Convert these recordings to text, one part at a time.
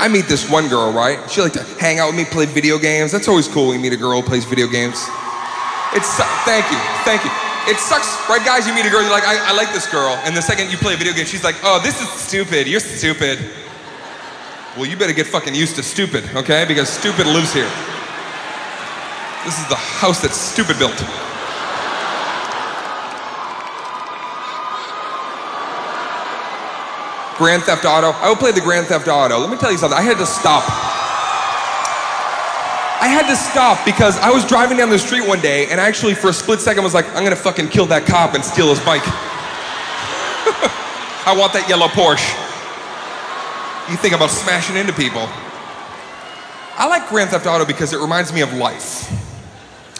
I meet this one girl, right? She liked to hang out with me, play video games. That's always cool when you meet a girl who plays video games. Thank you. It sucks, right guys? You meet a girl, you're like, I like this girl. And the second you play a video game, she's like, oh, this is stupid, you're stupid. Well, you better get fucking used to stupid, okay? Because stupid lives here. This is the house that stupid built. Grand Theft Auto. I would play the Grand Theft Auto. Let me tell you something. I had to stop because I was driving down the street one day and I actually for a split second was like, I'm gonna fucking kill that cop and steal his bike. I want that yellow Porsche. You think about smashing into people. I like Grand Theft Auto because it reminds me of life.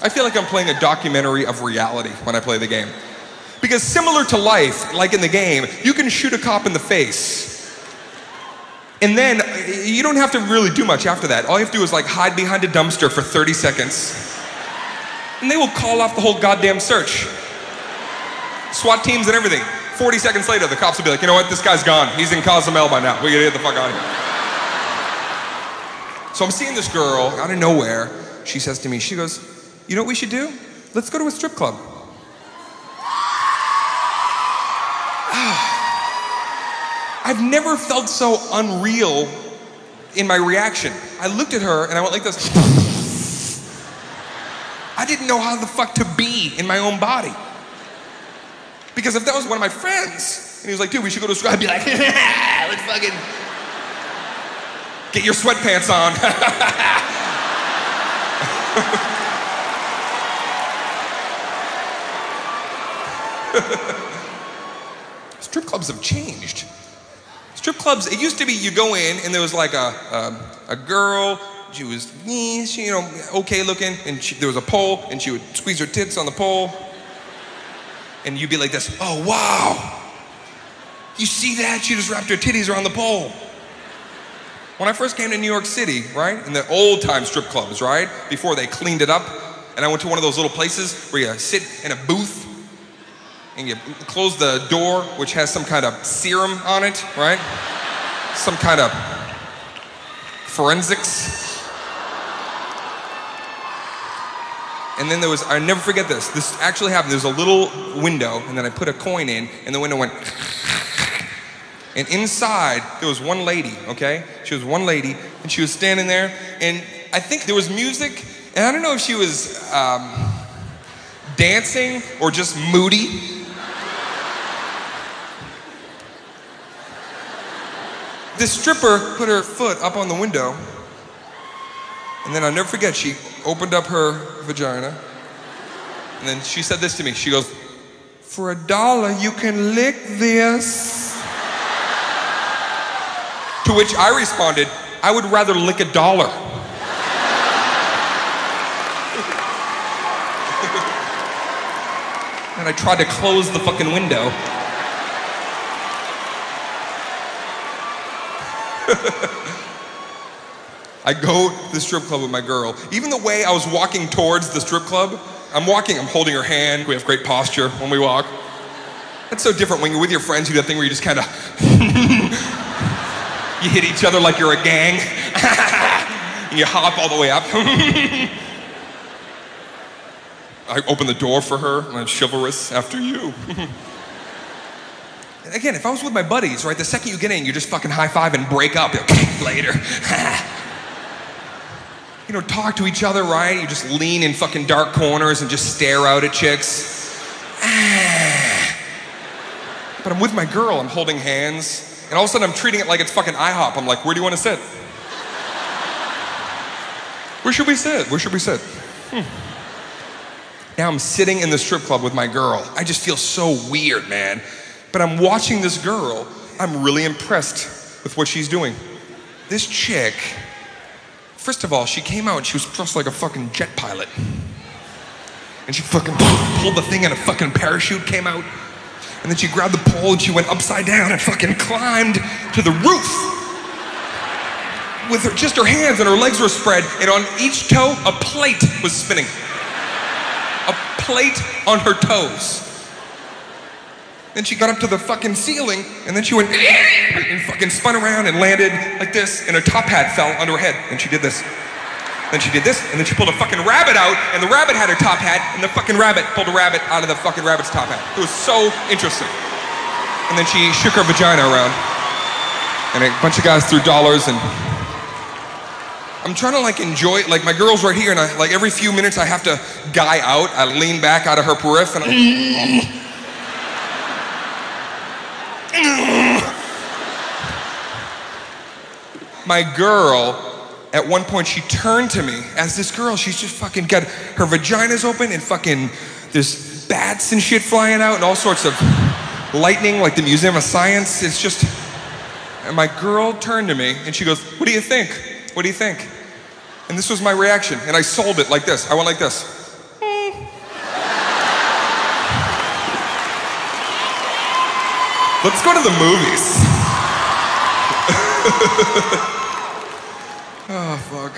I feel like I'm playing a documentary of reality when I play the game. Because similar to life, like in the game, you can shoot a cop in the face. And then you don't have to really do much after that. All you have to do is like hide behind a dumpster for 30 seconds. And they will call off the whole goddamn search. SWAT teams and everything. 40 seconds later, the cops will be like, you know what, this guy's gone. He's in Cozumel by now. We gotta get the fuck out of here. So I'm seeing this girl out of nowhere. She says to me, she goes, you know what we should do? Let's go to a strip club. I've never felt so unreal in my reaction. I looked at her and I went like this. I didn't know how the fuck to be in my own body. Because if that was one of my friends, and he was like, dude, we should go to a strip, I'd be like, let's fucking get your sweatpants on. Strip clubs have changed. Strip clubs, it used to be you go in and there was like a girl, she was, you know, okay looking, and there was a pole and she would squeeze her tits on the pole. And you'd be like this, oh wow, you see that? She just wrapped her titties around the pole. When I first came to New York City, right, in the old time strip clubs, right, before they cleaned it up, and I went to one of those little places where you sit in a booth and you close the door, which has some kind of serum on it, right? Some kind of forensics. And then there was, I never forget this. This actually happened. There was a little window, and then I put a coin in, and the window went. And inside, there was one lady, okay? She was one lady, and she was standing there, and I think there was music, and I don't know if she was dancing or just moody. This stripper put her foot up on the window, and then I'll never forget, she opened up her vagina, and then she said this to me. She goes, for $1, you can lick this. To which I responded, I would rather lick $1. And I tried to close the fucking window. I go to the strip club with my girl. Even the way I was walking towards the strip club, I'm holding her hand. We have great posture when we walk. That's so different when you're with your friends. You do that thing where you just kind of, you hit each other like you're a gang. And you hop all the way up. I open the door for her, and I'm chivalrous after you. Again, if I was with my buddies, right, the second you get in, you just fucking high five and break up. Later. You know, talk to each other, right? You just lean in fucking dark corners and just stare out at chicks. But I'm with my girl, I'm holding hands, and all of a sudden I'm treating it like it's fucking IHOP. I'm like, where do you want to sit? Where should we sit? Where should we sit? Now I'm sitting in the strip club with my girl. I just feel so weird, man. But I'm watching this girl. I'm really impressed with what she's doing. This chick, first of all, she came out and she was dressed like a fucking jet pilot. And she fucking pulled the thing and a fucking parachute came out. And then she grabbed the pole and she went upside down and fucking climbed to the roof. With just her hands and her legs were spread, and on each toe, a plate was spinning. A plate on her toes. Then she got up to the fucking ceiling, and then she went and fucking spun around and landed like this, and her top hat fell onto her head. And she did this. Then she did this, and then she pulled a fucking rabbit out, and the rabbit had her top hat, and the fucking rabbit pulled a rabbit out of the fucking rabbit's top hat. It was so interesting. And then she shook her vagina around, and a bunch of guys threw dollars, and I'm trying to like enjoy it. Like my girl's right here, and I like every few minutes I have to guy out. I lean back out of her periph, and my girl, at one point she turned to me as this girl, she's just fucking got her vagina's open and fucking there's bats and shit flying out and all sorts of lightning like the Museum of Science. It's just, and my girl turned to me and she goes, "What do you think? What do you think?" And this was my reaction, and I sold it like this. I went like this. Let's go to the movies. Oh, fuck.